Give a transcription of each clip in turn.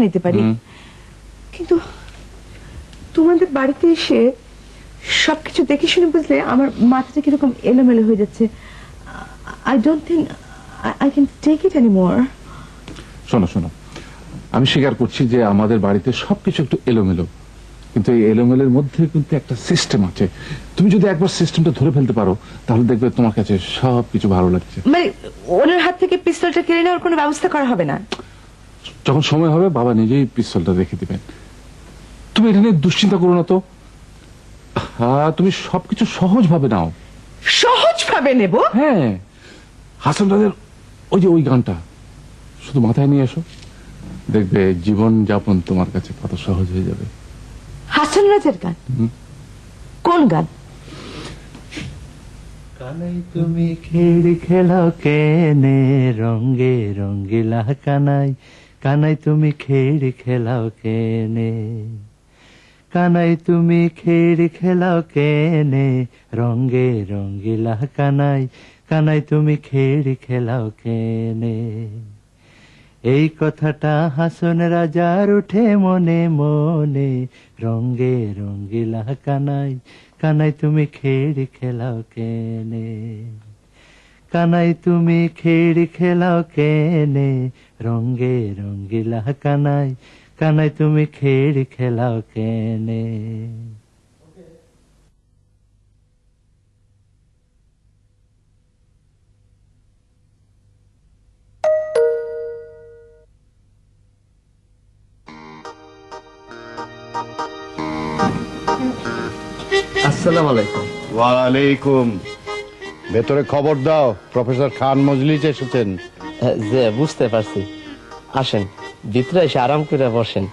নিতে পারি, কিন্তু তোমাদের বাড়িতে এসে সবকিছু দেখে শুনে বুঝলে আমার মাথাটা কিরকম এলোমেলো হয়ে যাচ্ছে। I don't think I can take it anymore. শোনো শোনো, আমি স্বীকার করছি যে আমাদের বাড়িতে সবকিছু একটু এলোমেলো, কিন্তু এই এলোমেলোর মধ্যে কিন্তু একটা সিস্টেম আছে। তুমি যদি একবার সিস্টেমটা ধরে ফেলতে পারো তাহলে দেখবে তোমার কাছে সবকিছু ভালো লাগছে। মানে ওনার হাত থেকে পিস্তলটা কেড়ে নেওয়ার কোনো ব্যবস্থা করা হবে না? যখন সময় হবে বাবা নিজেই পিস্তলটা রেখে দিবেন। তুমি এটা নিয়ে দুশ্চিন্তা করো না তো। হ্যাঁ, তুমি সবকিছু সহজ ভাবে নাও। সহজ ভাবে নেব? হ্যাঁ, হাসান রাজের ওই গানটা শুধু মাথায় নিয়ে এসো, দেখবে জীবন যাপন তোমার কাছে কত সহজ হয়ে যাবে। হাসান রাজের গান? কোন গান? কানাই তুমি খেড় খেলাও কেনে রঙে রঙ্গিলা কানাই, কানাই তুমি খেড় খেলাও কেনে, কানাই তুমি খেড় খেলাও কেনে রঙে রঙ্গিলা কানাই, কানাই তুমি খেড় খেলাও কেনে। এই কথাটা হাসন রাজার উঠে মনে মনে, রঙে রঙ্গিলা কানাই, কানাই তুমি খেড় খেলাও কেনে, কানাই তুমি খেড় খেলাও কেনে রঙে রঙ্গিলা কানাই, কানাই তুমি খেড় খেলাও কেনে। আসসালামু আলাইকুম। ওয়ালাইকুম। ভেতরে খবর দাও, প্রফেসর খান মজলিস এসেছেন। যে বুঝতে পারছি, আসেন ভিতরে এসে আরাম করে বসেন।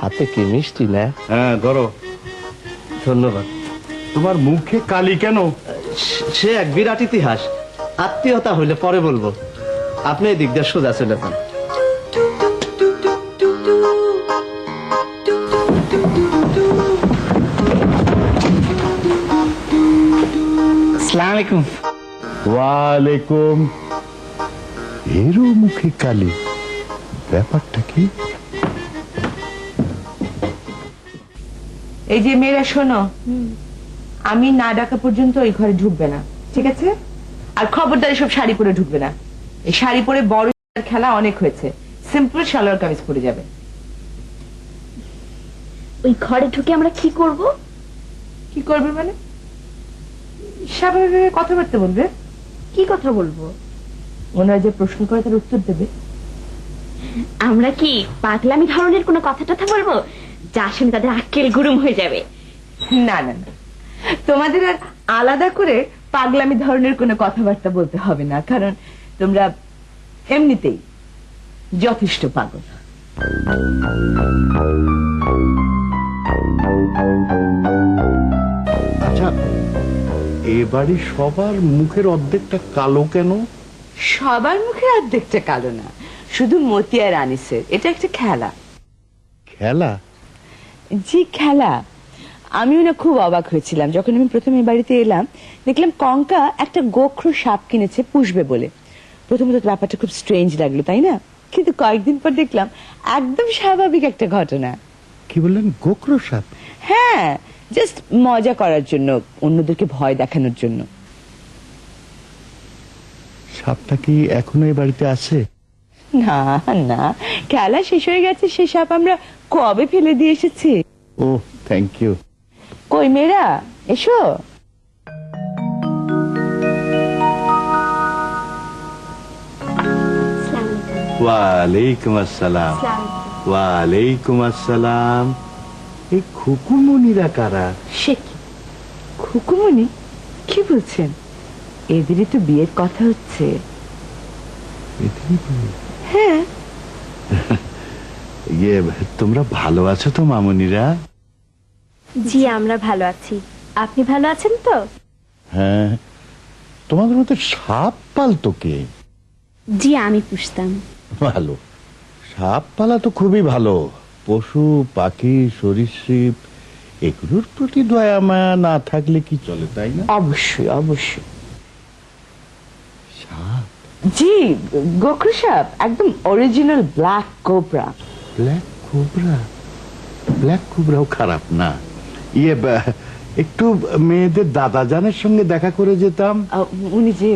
হাতে কি মিষ্টি না? হ্যাঁ ধরো। ধন্যবাদ। তোমার মুখে কালি কেন? সে এক বিরাট ইতিহাস, আত্মীয়তা হইলে পরে বলবো। আপনি এই দিক দিয়ে সোজা চলে যান। আসসালামু আলাইকুম। ওয়ালাইকুম। এরও মুখে কালি, ব্যাপারটা কি? এই যে মেয়েরা শোনো, আমি না ডাকা পর্যন্ত ওই ঘরে ঢুকবে না, ঠিক আছে? আর খবরদার সব শাড়ি পরে ঢুকবে না। এই শাড়ি পরে বড় খেলা অনেক হয়েছে, সিম্পল সালোয়ার কামিজ পরে যাবে। ওই ঘরে ঢুকে আমরা কি করব? কি করবে মানে? স্বাভাবিকভাবে কথাবার্তা বলবে। কি কথা বলবো? ওনারা যে প্রশ্ন করে তার উত্তর দেবে। আমরা কি পাগলামি ধরনের কোনো কথা টথা বলবো যা শুনে তাদের আক্কেল গুরুম হয়ে যাবে? না না না, তোমাদের আর আলাদা করে পাগলামি ধরনের কোনো কথাবার্তা বলতে হবে না, কারণ তোমরা এমনিতেই যথেষ্ট পাগল। আচ্ছা, এ বাড়ি সবার মুখের অর্ধেকটা কালো কেন? সবার মুখে অর্ধেকটা কালো না, শুধু মতি আর আনিসের। এটা একটা খেলা। খেলা? জি খেলা। আমিও না খুব অবাক হয়েছিলাম যখন আমি প্রথমে বাড়িতে এলাম, দেখলাম কঙ্কা একটা গোখরো সাপ কিনেছে পুষবে বলে। প্রথমত ব্যাপারটা খুব স্ট্রেঞ্জ লাগলো, তাই না? কিন্তু কয়েকদিন পর দেখলাম একদম স্বাভাবিক একটা ঘটনা। কি বললেন? গোখরো সাপ? হ্যাঁ, জাস্ট মজা করার জন্য, অন্যদেরকে ভয় দেখানোর জন্য। সাপটা কি এখনো এই বাড়িতে আছে? না না, খেলা শেষ হয়ে গেছে, সে সাপ আমরা কবে ফেলে দিয়ে এসেছি। ও থ্যাংক ইউ। কই মেয়েরা এসো। ওয়ালাইকুম আসসালাম। ওয়ালাইকুম আসসালাম। এই খুকুমনিরা কারা? সে কি খুকুমনি? কি বলছেন? এদেরই তো বিয়ের কথা হচ্ছে। হ্যাঁ। ইয়ে, তোমরা ভালো আছো তো মামুনিরা? জি আমরা ভালো আছি, আপনি ভালো আছেন তো? হ্যাঁ। তোমাদের মধ্যে সাপ পালতো কে? জি আমি পুষতাম। ভালো, সাপ পালা তো খুবই ভালো। পশু পাখি সরীসৃপ এগুলোর প্রতি দয়া মায়া না থাকলে কি চলে, তাই না? অবশ্যই অবশ্যই। সাপ? জি, গোখরো সাপ একদম original black cobra. Black cobra? Black কোবরাও খারাপ না। একটু মেয়েদের দাদা জানের সঙ্গে দেখা করে যেতাম। উনি যে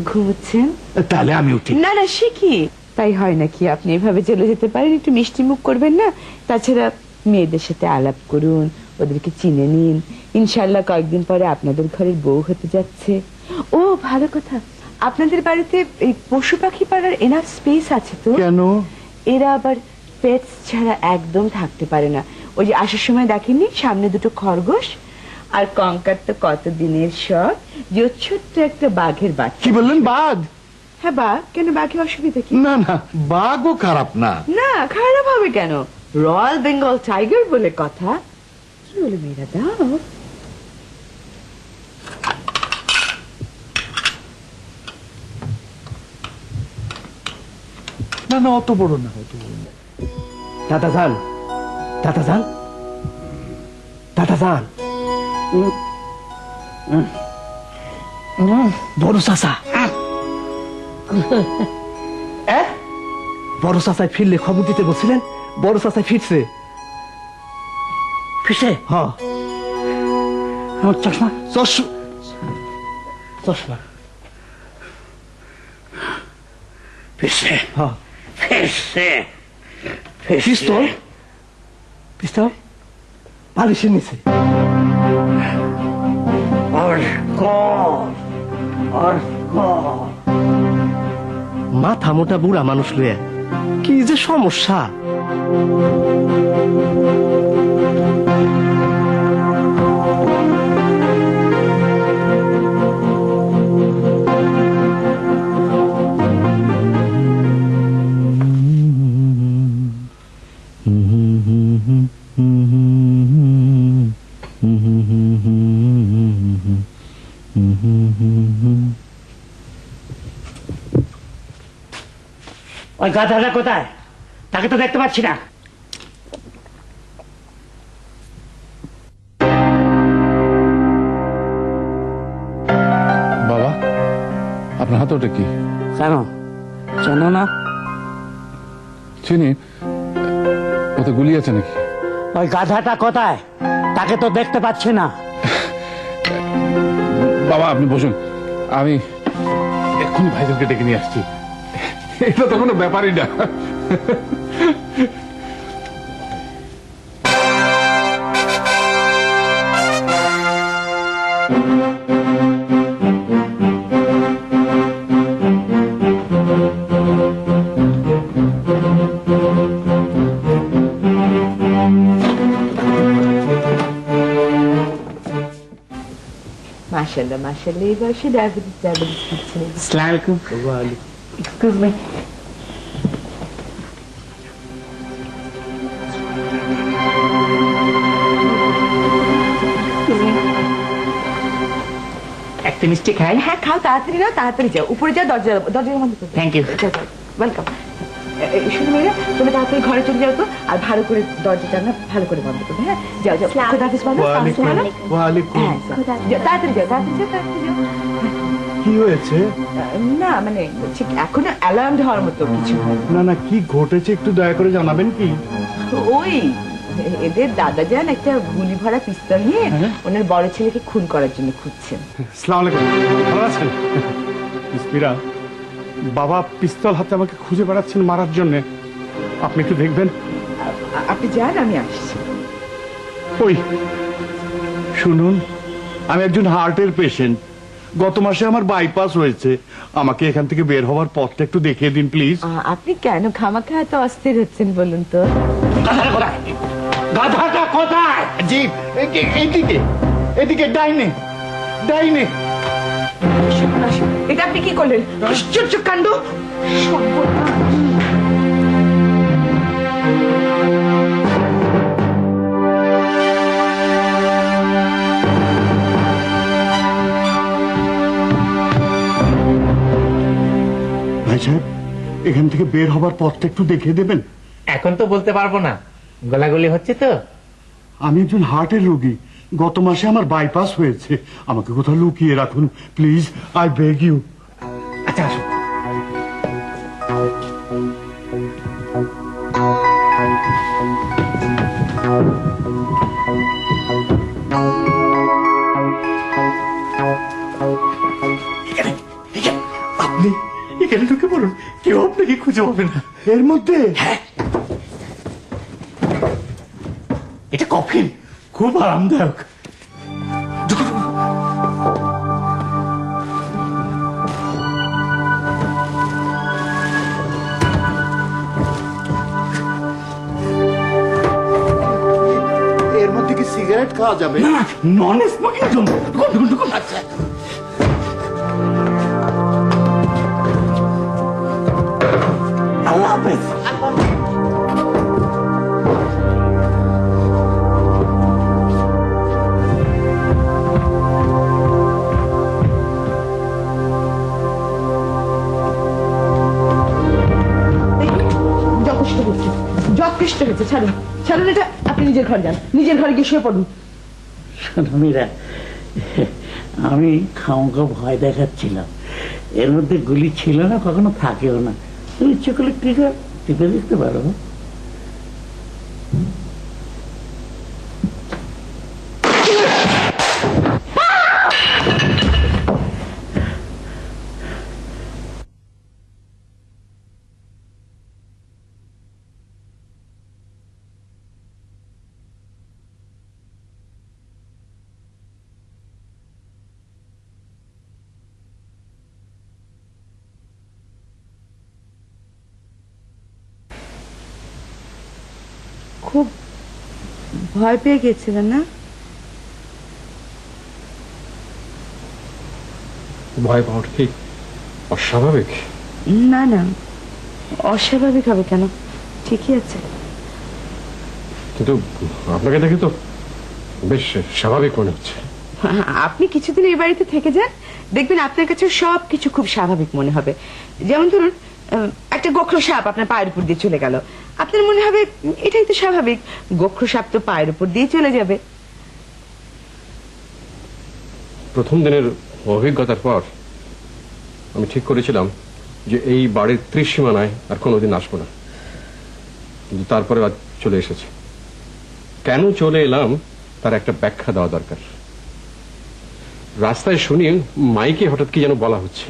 ঘুমোচ্ছেন। তাহলে আমি উঠি। না না, সে কি তাই হয় নাকি? আপনি এভাবে চলে যেতে পারেন, একটু মিষ্টি মুখ করবেন না? তাছাড়া মেয়েদের সাথে আলাপ করুন, ওদেরকে চিনে নিন। ইনশাল্লাহ কয়েকদিন পরে আপনাদের ঘরের বউ হতে যাচ্ছে। ও ভালো কথা, আপনাদের বাড়িতে এই পশু পাখি পাড়ার এনাফ স্পেস আছে তো? কেন? এরা আবার পেটস ছাড়া একদম থাকতে পারে না। ওই যে আসার সময় দেখেননি সামনে দুটো খরগোশ, আর কঙ্কার তো কত দিনের শখ যে ওর ছোট্ট একটা বাঘের বাচ্চা। কি বললেন? বাঘ? হ্যাঁ বাঘ, কেন বাঘের অসুবিধা কি? না না, বাঘও খারাপ না। না, খারাপ হবে কেন? রয়্যাল বেঙ্গল টাইগার বলে কথা। কি বলে মেয়েরা, দাও। না না, অত বড় না, অত বড় না। দাদা যান, দাদা যান, দাদা যান। বড় চাচা, বড় চাচায় ফিরলে খবর দিতে বলছিলেন। বড় চাচায় ফিরছে। ফিরছে? হ্যাঁ। আমার চশমা, চশমা ফিরছে। হ্যাঁ, ফিরছে। পিস্তল, পিস্তল বালিশের নিচে। মাথা মোটা বুড়া মানুষ লয়ে কি যে সমস্যা। ওই গাধাটা কোথায়? তাকে তো দেখতে পাচ্ছি না। বাবা, আপনার হাতে ওটা কি? কেন চেনো না? চিনি। ওতে গুলি আছে নাকি? ওই গাধাটা কোথায়? তাকে তো দেখতে পাচ্ছি না। বাবা আপনি বসুন, আমি এক্ষুনি ভাইজানকে ডেকে নিয়ে আসছি। এটা তো কোনো ব্যাপারই না। মাশাআল্লাহ মাশাআল্লাহ, এই বয়সে ডায়াবেটিস দিচ্ছে না। আসসালামু আলাইকুম। Excuse me. একটা মিষ্টি খাই। হ্যাঁ খাও, তাড়াতাড়ি না, তাড়াতাড়ি যাও, উপরে যাও, দরজা দরজা বন্ধ করো। Thank you. ওয়েলকাম। শুনো মেয়েরা, তুমি তাড়াতাড়ি ঘরে চলে যাও তো, আর ভালো করে দরজাটা না ভালো করে বন্ধ করবে। হ্যাঁ যাও যাও, খোদা হাফেজ বলো। ওয়ালাইকুম। হ্যাঁ যাও, তাড়াতাড়ি যাও, তাড়াতাড়ি যাও, তাড়াতাড়ি যাও। কি হয়েছে? না মানে ঠিক এখনো অ্যালার্ম হওয়ার মতো কিছু না। না না, কি ঘটেছে একটু দয়া করে জানাবেন কি? ওই এদের দাদা যান একটা গুলি ভরা পিস্তল নিয়ে ওনার বড় ছেলেকে খুন করার জন্য খুঁজছেন। আসসালামু আলাইকুম, ভালো আছেন? মিসপিরা, বাবা পিস্তল হাতে আমাকে খুঁজে বেড়াচ্ছেন মারার জন্য। আপনি একটু দেখবেন। আপনি যান, আমি আসছি। ওই শুনুন, আমি একজন হার্টের পেশেন্ট। গত মাসে আমার বাইপাস হয়েছে। আমাকে এখান থেকে বের হওয়ার পথটা একটু দেখিয়ে দিন প্লিজ। আপনি কেন খামাখা এত অস্থির হচ্ছেন বলুন তো? গাধাটা কোথায়? গাধাটা কোথায়? জি, এদিকে এদিকে, ডাইনে ডাইনে। এটা আপনি কি করলেন? আশ্চর্য কাণ্ড! ভাই সাহেব, এখান থেকে বের হবার পথটা একটু দেখিয়ে দেবেন? এখন তো বলতে পারবো না, গোলাগুলি হচ্ছে তো। আমি একজন হার্টের রোগী। গত মাসে আমার বাইপাস হয়েছে। আমাকে কোথাও লুকিয়ে রাখুন প্লিজ, আই বেগ ইউ। আচ্ছা আসুন। আপনি এখানে ঢুকে পড়ুন, কেউ আপনাকে খুঁজে পাবে না। এর মধ্যে এটা কফিন, খুব আরামদায়ক। এর মধ্যে কি সিগারেট খাওয়া যাবে? না, নন স্মোকিং জোন। ঢুকুন, ঢুকুন। আচ্ছা, আল্লাহ হাফেজ। যথেষ্ট হয়েছে, যথেষ্ট হয়েছে, ছাড়ুন ছাড়ুন এটা। আপনি নিজের ঘর যান, নিজের ঘরে গিয়ে শুয়ে পড়ুন। শোনো মীরা, আমি খামোখা ভয় দেখাচ্ছিলাম। এর মধ্যে গুলি ছিল না, কখনো থাকেও না। তুমি ইচ্ছে করলে টিপে দেখতে পারো। খুব ভয় পেয়ে গেছিলেন না? ভয় পাওয়াটা কি অস্বাভাবিক? না না, অস্বাভাবিক হবে কেন? ঠিকই আছে। কিন্তু আপনাকে দেখে তো বেশ স্বাভাবিক মনে হচ্ছে। আপনি কিছুদিন এই বাড়িতে থেকে যান, দেখবেন আপনার কাছে সবকিছু খুব স্বাভাবিক মনে হবে। যেমন ধরুন, একটা গোখরো সাপ আপনার পায়ের উপর দিয়ে চলে গেল, আপনার মনে হবে এটাই তো স্বাভাবিক, গোখরো সাপ তো পায়ের উপর দিয়ে চলে যাবে। প্রথম দিনের অভিজ্ঞতার পর আমি ঠিক করেছিলাম যে এই বাড়ির ত্রিসীমানায় আর কোনোদিন আসবো না, কিন্তু তারপরে আজ চলে এসেছে। কেন চলে এলাম তার একটা ব্যাখ্যা দেওয়া দরকার। রাস্তায় শুনি মাইকে হঠাৎ কি যেন বলা হচ্ছে।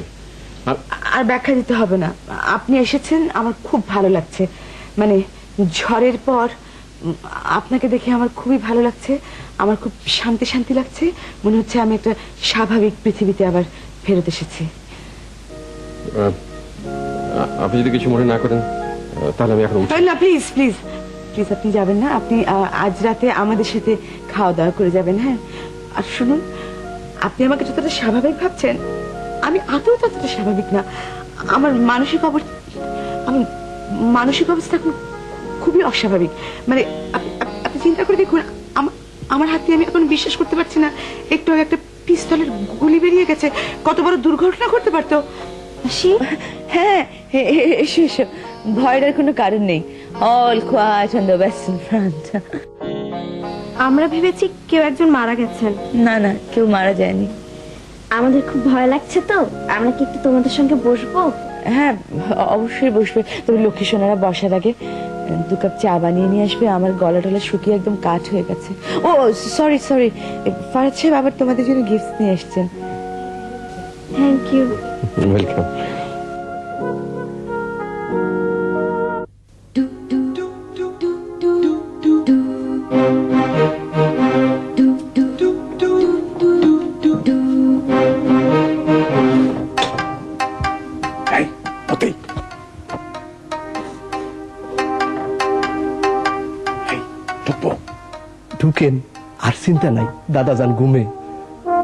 আর ব্যাখ্যা দিতে হবে না, আপনি এসেছেন, আমার খুব ভালো লাগছে। মানে ঝড়ের পর আপনাকে দেখে আমার খুবই ভালো লাগছে, আমার খুব শান্তি শান্তি লাগছে। মনে হচ্ছে আমি একটা স্বাভাবিক পৃথিবীতে আবার ফেরত এসেছি। আপনি যদি কিছু মনে না করেন তাহলে আমি এখন না, প্লিজ প্লিজ প্লিজ, আপনি যাবেন না। আপনি আজ রাতে আমাদের সাথে খাওয়া দাওয়া করে যাবেন। হ্যাঁ, আর শুনুন, আপনি আমাকে যতটা স্বাভাবিক ভাবছেন, আমি আদৌ ততটা স্বাভাবিক না। আমার মানসিক অবস্থা এখন খুবই অস্বাভাবিক। মানে আপনি চিন্তা করে দেখুন, আমার হাতে আমি এখন বিশ্বাস করতে পারছি না একটু আগে একটা পিস্তলের গুলি বেরিয়ে গেছে। কত বড় দুর্ঘটনা করতে পারতো। হ্যাঁ, এসো এসো, ভয়ের কোনো কারণ নেই। All quiet on the western front. আমরা ভেবেছি কেউ একজন মারা গেছেন। না না, কেউ মারা যায়নি। আমাদের খুব ভয় লাগছে তো, আমরা কি একটু তোমাদের সঙ্গে বসবো? হ্যাঁ, অবশ্যই বসবে। তবে লক্ষ্মী সোনারা বসার আগে 2 কাপ চা বানিয়ে নিয়ে আসবে। আমার গলা টলা শুকিয়ে একদম কাঠ হয়ে গেছে। ও সরি সরি, ফারাজ সাহেব আবার তোমাদের জন্য গিফট নিয়ে এসেছেন। Thank you. ওয়েলকাম। ঢুকেন, আর চিন্তা নাই, দাদা যান ঘুমে,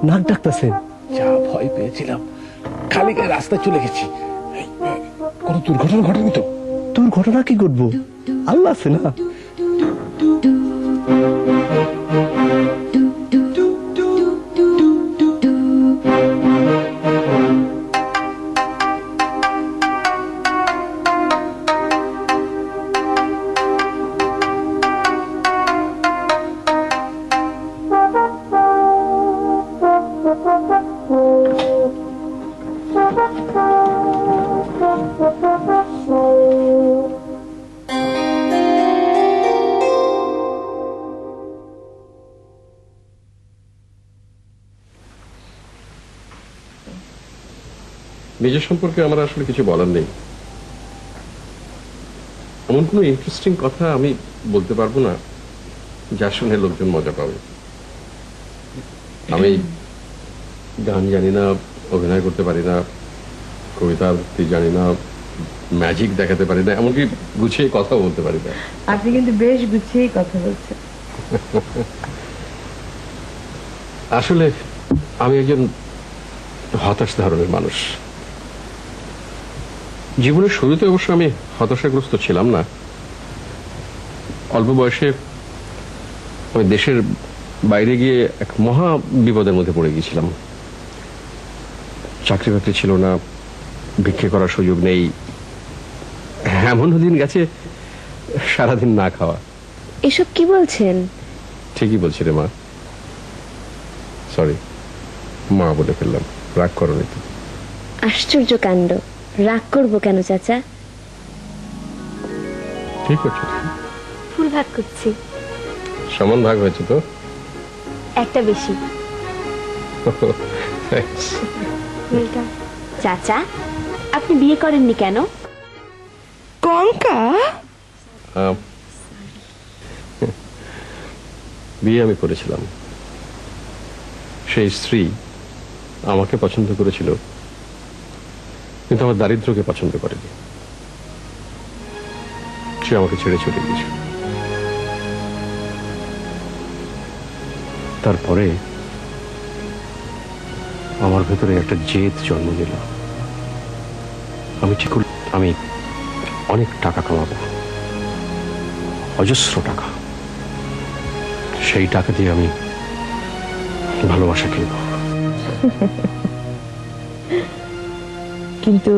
নাক ডাকতেছেন। যা ভয় পেয়েছিলাম, খালি গায়ে রাস্তায় চলে গেছি। কোনো দুর্ঘটনা ঘটেনি তো? তোর ঘটনা কি ঘটবো, আল্লাহ আছে না। নিজের সম্পর্কে আমার আসলে কিছু বলার নেই। এমন কোনো ইন্টারেস্টিং কথা আমি বলতে পারবো না যা শুনে লোকজন মজা পাবে। আমি গান জানি না, অভিনয় করতে পারি না, কবিতা আবৃত্তি জানি না, ম্যাজিক দেখাতে পারি না, এমনকি গুছিয়ে কথা বলতে পারি না। আপনি কিন্তু বেশ গুছিয়েই কথা বলছেন। আসলে আমি একজন হতাশ ধরনের মানুষ। জীবনের শুরুতে অবশ্য আমি হতাশাগ্রস্ত ছিলাম না। অল্প বয়সে আমি দেশের বাইরে গিয়ে এক মহা বিপদের মধ্যে পড়ে গিয়েছিলাম। চাকরি বাকরি ছিল না, ভিক্ষে করার সুযোগ নেই, এমনও দিন গেছে সারাদিন না খাওয়া। এসব কি বলছেন? ঠিকই বলছি রে মা। সরি, মা বলে ফেললাম, রাগ করোনি তো? আশ্চর্য কাণ্ড, রাগ করবো কেন চাচা? ঠিক আছে, ফুল ভাগ করছি। সমান ভাগ হয়েছে তো? একটা বেশি। Thanks. চাচা, আপনি বিয়ে করেননি কেন? কঙ্কা, বিয়ে আমি করেছিলাম। সেই স্ত্রী আমাকে পছন্দ করেছিল, কিন্তু আমার দারিদ্র্যকে পছন্দ করেনি। সে আমাকে ছেড়ে চলে গিয়েছিল। তারপরে আমার ভেতরে একটা জেদ জন্ম নিল। আমি ঠিক করলাম আমি অনেক টাকা কামাবো, অজস্র টাকা। সেই টাকা দিয়ে আমি ভালোবাসা কিনব। কিন্তু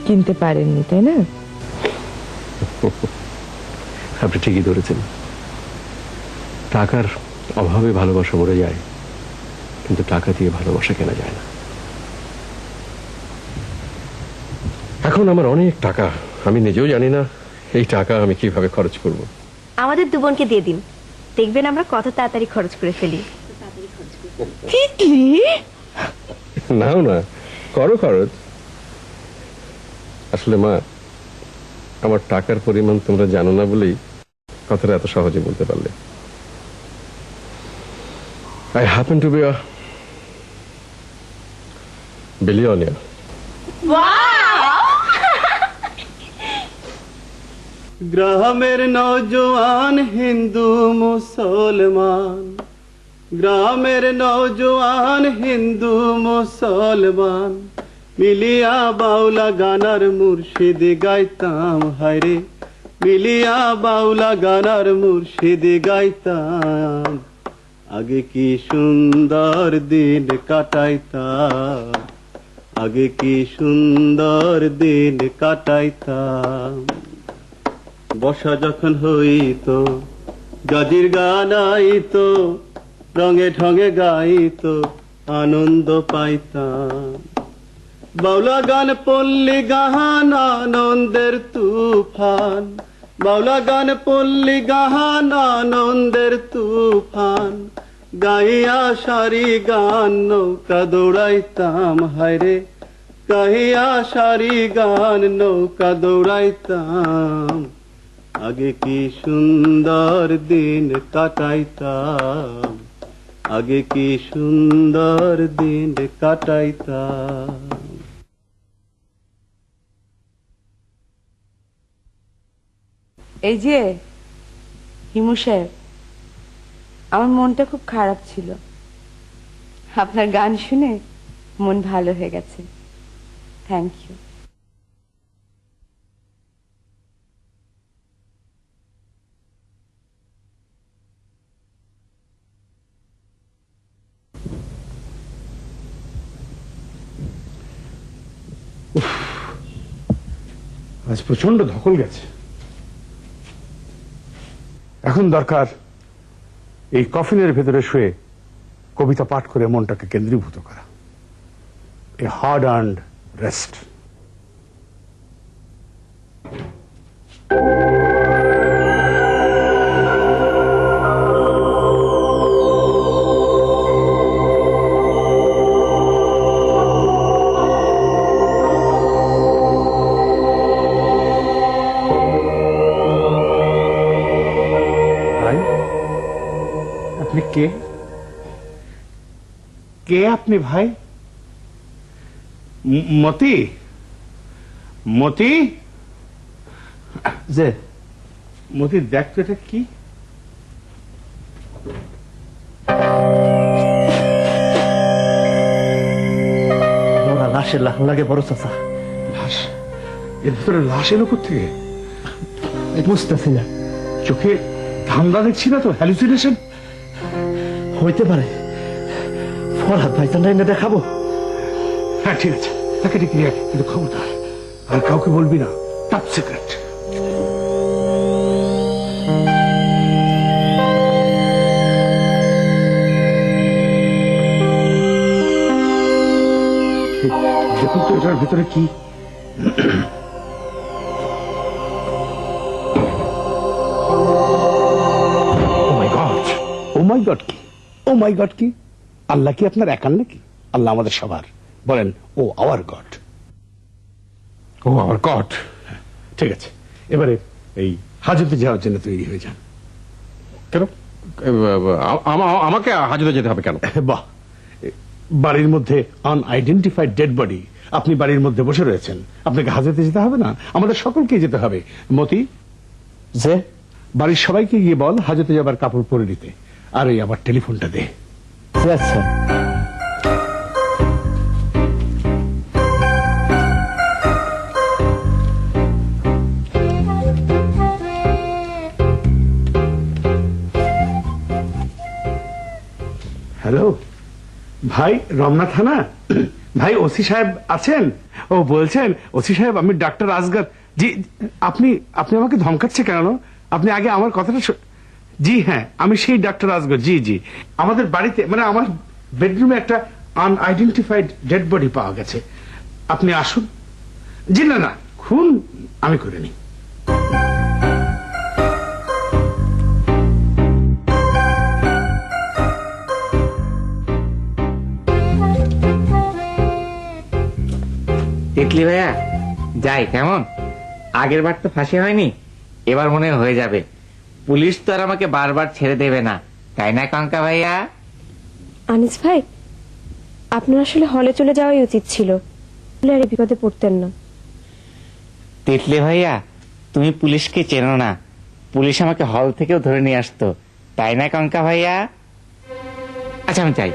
কিনতে পারেননি, তাই না? আপনি ঠিকই ধরেছেন। টাকার অভাবে ভালোবাসা মরে যায়, কিন্তু টাকা দিয়ে ভালোবাসা কেনা যায় না। এখন আমার অনেক টাকা, আমি নিজেও জানি না এই টাকা আমি কিভাবে খরচ করব। আমাদের দু বোনকে দিয়ে দিন, দেখবেন আমরা কত তাড়াতাড়ি খরচ করে ফেলি। তিতলি, নাও না, করো খরচ। আসলে মা, আমার টাকার পরিমাণ তোমরা জানো না বলেই কথাটা এত সহজে বলতে পারলে। I happen to be a billionaire. গ্রামের নওজোয়ান হিন্দু মুসলমান, গ্রামের নওজোয়ান হিন্দু মুসলমান, মিলিয়া বাউলা গানার মুর্শিদ গাইতাম হায়রে, মিলিয়া বাউলা গানার মুর্শিদ গাইতাম। আগে কি সুন্দর দিন কাটাইতাম, আগে কি সুন্দর দিন কাটাইতাম। বর্ষা যখন হইতো গাজির গান আইতো, রঙে ঢঙে গাইতো, আনন্দ পাইতাম। বাউলা গান পল্লী গান আনন্দের তুফান, বাউলা গান পল্লী গান আনন্দের তুফান, গাইয়া সারি গান নৌকা দৌড়াইতাম হায়রে, গাইয়া সারি গান নৌকা দৌড়াইতাম। আগে কি সুন্দর দিন কাটাইতাম, আগে কি সুন্দর দিন কাটাইতাম। এই যে হিমু সাহেব, আমার মনটা খুব খারাপ ছিল। আপনার গান শুনে মন ভালো হয়ে গেছে। Thank you. আজ প্রচন্ড ধকল গেছে। এখন দরকার এই কফিনের ভেতরে শুয়ে কবিতা পাঠ করে মনটাকে কেন্দ্রীভূত করা, এ হার্ড আর্নড রেস্ট। আপনি কে? কে আপনি ভাই? মতি, মতি, যে মতি দেখ তো এটা কি? লাশের লাগে বড় চাচা। লাশ? এর ভিতরে লাশ এলো কোথেকে? বুঝতেছি না, চোখে ধান্দা দেখছি না তো, হ্যালুসিনেশন হইতে পারে। ফরহাদ ভাইজানরা এনে দেখাবো। হ্যাঁ ঠিক আছে, তাকে ডেকে নিয়ে আয়। কিন্তু খবরদার আর কাউকে বলবি না, টপ সিক্রেট। দেখুন তো এটার ভিতরে কি। ও মাই গড, ও মাই গড কি, ও মাই গড কি? আল্লাহ কি আপনার একার নাকি? আল্লাহ আমাদের সবার। বলেন ও আওয়ার গড। ও আওয়ার গড। ঠিক আছে, এবারে এই হাজতে যাওয়ার জন্য তৈরি হয়ে যান। কেন? আমাকে হাজতে যেতে হবে কেন? বাহ, বাড়ির মধ্যে আনআইডেন্টিফাইড ডেড বডি, আপনি বাড়ির মধ্যে বসে রয়েছেন, আপনাকে হাজতে যেতে হবে না? আমাদের সকলকে যেতে হবে। মতি, যে বাড়ির সবাইকে গিয়ে বল হাজতে যাবার কাপড় পরে নিতে। আর এই আবার টেলিফোনটা দে। আচ্ছা, হ্যালো ভাই, রমনা থানা ভাই, ওসি সাহেব আছেন? ও বলছেন ওসি সাহেব আমি ডাক্তার আসগর। জি, আপনি আপনি আমাকে ধমকাচ্ছে কেন? আপনি আগে আমার কথাটা জি হ্যাঁ, আমি সেই ডাক্তার আসগর। জি জি, আমাদের বাড়িতে মানে আমার বেডরুমে একটা আনআইডেন্টিফাইড ডেড বডি পাওয়া গেছে। আপনি আসুন। জি না না, খুন আমি করিনি। তিতলি ভাইয়া যাই কেমন? আগের বার তো ফাঁসি হয়নি, এবার মনে হয়ে যাবে। পুলিশ তো আর আমাকে বারবার ছেড়ে দেবে না, তাই না কঙ্কা ভাইয়া? আনিস ভাই, আপনার আসলে হলে চলে যাওয়াই উচিত ছিল, আর এই বিপদে পড়তেন না। তিতলি ভাইয়া, তুমি পুলিশকে চেনো না, পুলিশ আমাকে হল থেকেও ধরে নিয়ে আসতো, তাই না কঙ্কা ভাইয়া? আচ্ছা আমি চাই।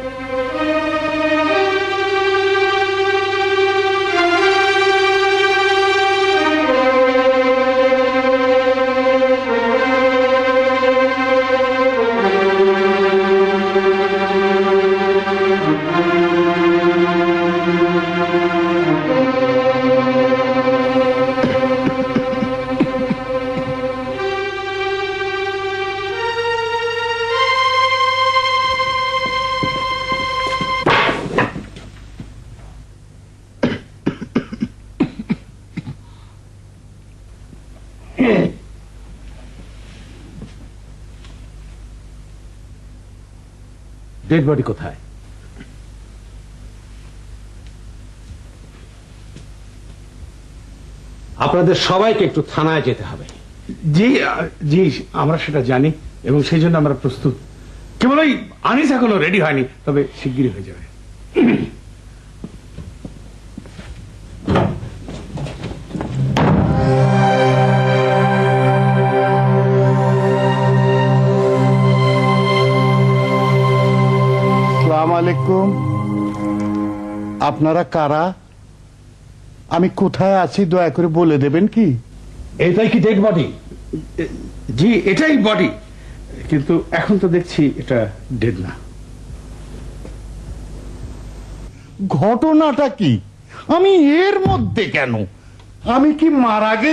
ডেড বডি কোথায়? আপনাদের সবাইকে একটু থানায় যেতে হবে। জি জি, আমরা সেটা জানি এবং সেই জন্য আমরা প্রস্তুত। কেবল ওই আনিস এখনো রেডি হয়নি, তবে শিগগিরই হয়ে যাবে। আসসালামু আলাইকুম। আপনারা কারা? আমি কোথায় আছি দয়া করে বলে দেবেন কি? এটাই কি ডেড বডি? জি এটাই বডি, কিন্তু এখন তো দেখছি এটা ডেড না। ঘটনাটা কি? আমি এর মধ্যে কেন? আমি কি মারা গেছি?